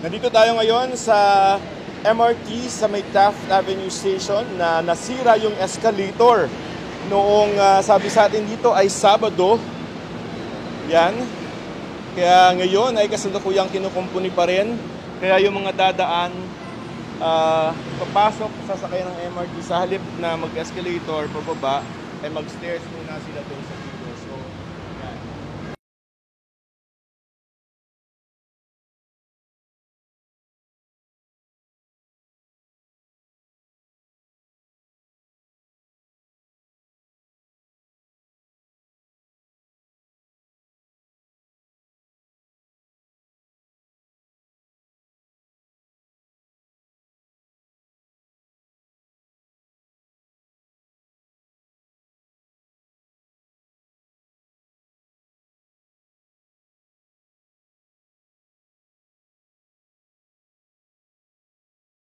Nandito tayo ngayon sa MRT sa may Taft Avenue Station na nasira yung escalator. Noong sabi sa atin dito ay Sabado. Yan. Kaya ngayon ay kasalukuyang kinukumpuni pa rin. Kaya yung mga dadaan, papasok, sasakay ng MRT sa halip na mag-escalator, pababa, ay mag-stairs muna sila doon sa